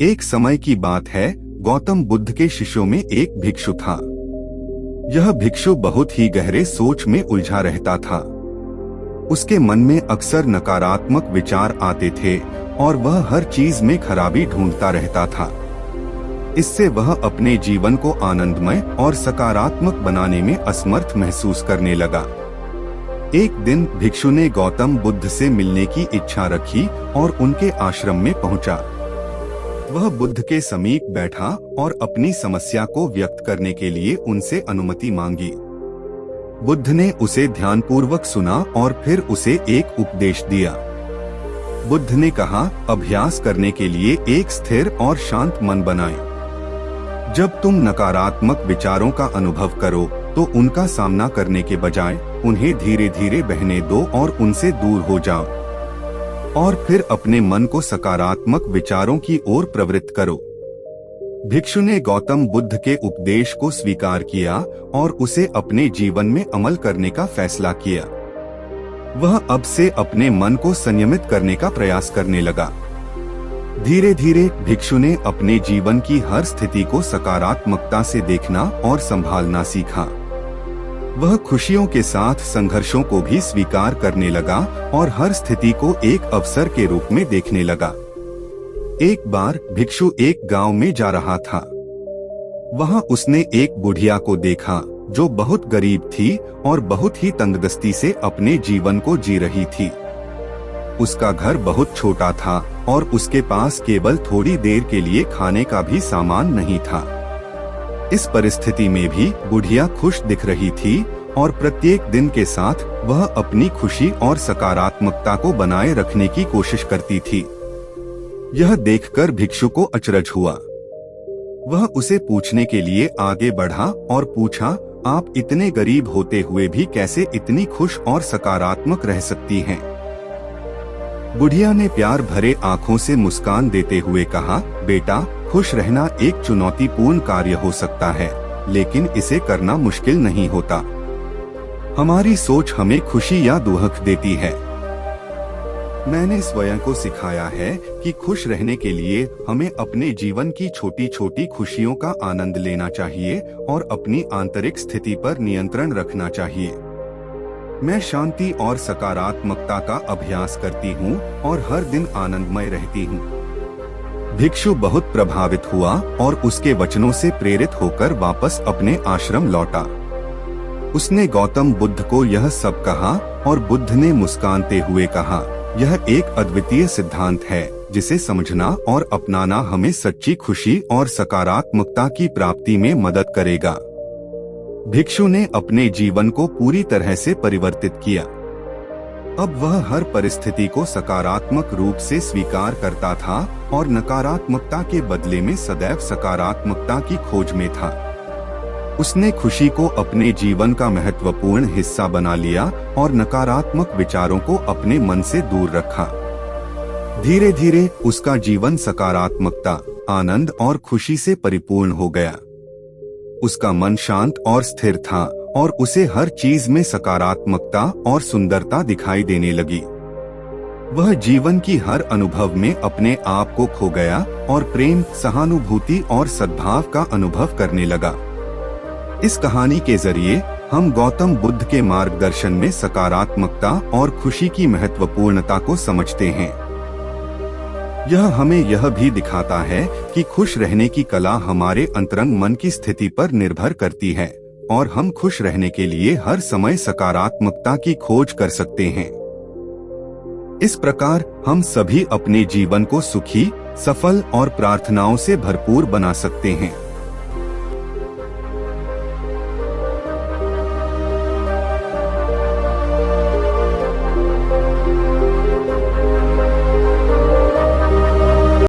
एक समय की बात है, गौतम बुद्ध के शिष्यों में एक भिक्षु था। यह भिक्षु बहुत ही गहरे सोच में उलझा रहता था। उसके मन में अक्सर नकारात्मक विचार आते थे और वह हर चीज में खराबी ढूंढता रहता था। इससे वह अपने जीवन को आनंदमय और सकारात्मक बनाने में असमर्थ महसूस करने लगा। एक दिन भिक्षु ने गौतम बुद्ध से मिलने की इच्छा रखी और उनके आश्रम में पहुंचा। वह बुद्ध के समीप बैठा और अपनी समस्या को व्यक्त करने के लिए उनसे अनुमति मांगी। बुद्ध ने उसे ध्यानपूर्वक सुना और फिर उसे एक उपदेश दिया। बुद्ध ने कहा, अभ्यास करने के लिए एक स्थिर और शांत मन बनाएं। जब तुम नकारात्मक विचारों का अनुभव करो तो उनका सामना करने के बजाय उन्हें धीरे धीरे बहने दो और उनसे दूर हो जाओ, और फिर अपने मन को सकारात्मक विचारों की ओर प्रवृत्त करो। भिक्षु ने गौतम बुद्ध के उपदेश को स्वीकार किया और उसे अपने जीवन में अमल करने का फैसला किया। वह अब से अपने मन को संयमित करने का प्रयास करने लगा। धीरे धीरे भिक्षु ने अपने जीवन की हर स्थिति को सकारात्मकता से देखना और संभालना सीखा। वह खुशियों के साथ संघर्षों को भी स्वीकार करने लगा और हर स्थिति को एक अवसर के रूप में देखने लगा। एक बार भिक्षु एक गांव में जा रहा था। वहां उसने एक बुढ़िया को देखा जो बहुत गरीब थी और बहुत ही तंगदस्ती से अपने जीवन को जी रही थी। उसका घर बहुत छोटा था और उसके पास केवल थोड़ी देर के लिए खाने का भी सामान नहीं था। इस परिस्थिति में भी बुढ़िया खुश दिख रही थी और प्रत्येक दिन के साथ वह अपनी खुशी और सकारात्मकता को बनाए रखने की कोशिश करती थी। यह देखकर भिक्षु को अचरज हुआ। वह उसे पूछने के लिए आगे बढ़ा और पूछा, आप इतने गरीब होते हुए भी कैसे इतनी खुश और सकारात्मक रह सकती हैं? बुढ़िया ने प्यार भरे आंखों से मुस्कान देते हुए कहा, बेटा, खुश रहना एक चुनौतीपूर्ण कार्य हो सकता है, लेकिन इसे करना मुश्किल नहीं होता। हमारी सोच हमें खुशी या दुख देती है। मैंने स्वयं को सिखाया है कि खुश रहने के लिए हमें अपने जीवन की छोटी छोटी खुशियों का आनंद लेना चाहिए और अपनी आंतरिक स्थिति पर नियंत्रण रखना चाहिए। मैं शांति और सकारात्मकता का अभ्यास करती हूँ और हर दिन आनंदमय रहती हूँ। भिक्षु बहुत प्रभावित हुआ और उसके वचनों से प्रेरित होकर वापस अपने आश्रम लौटा। उसने गौतम बुद्ध को यह सब कहा और बुद्ध ने मुस्कानते हुए कहा, यह एक अद्वितीय सिद्धांत है जिसे समझना और अपनाना हमें सच्ची खुशी और सकारात्मकता की प्राप्ति में मदद करेगा। भिक्षु ने अपने जीवन को पूरी तरह से परिवर्तित किया। अब वह हर परिस्थिति को सकारात्मक रूप से स्वीकार करता था और नकारात्मकता के बदले में सदैव सकारात्मकता की खोज में था। उसने खुशी को अपने जीवन का महत्वपूर्ण हिस्सा बना लिया और नकारात्मक विचारों को अपने मन से दूर रखा। धीरे धीरे उसका जीवन सकारात्मकता, आनंद और खुशी से परिपूर्ण हो गया। उसका मन शांत और स्थिर था और उसे हर चीज में सकारात्मकता और सुंदरता दिखाई देने लगी। वह जीवन की हर अनुभव में अपने आप को खो गया और प्रेम, सहानुभूति और सद्भाव का अनुभव करने लगा। इस कहानी के जरिए हम गौतम बुद्ध के मार्गदर्शन में सकारात्मकता और खुशी की महत्वपूर्णता को समझते हैं। यह हमें यह भी दिखाता है कि खुश रहने की कला हमारे अंतरंग मन की स्थिति पर निर्भर करती है और हम खुश रहने के लिए हर समय सकारात्मकता की खोज कर सकते हैं। इस प्रकार हम सभी अपने जीवन को सुखी, सफल और प्रार्थनाओं से भरपूर बना सकते हैं।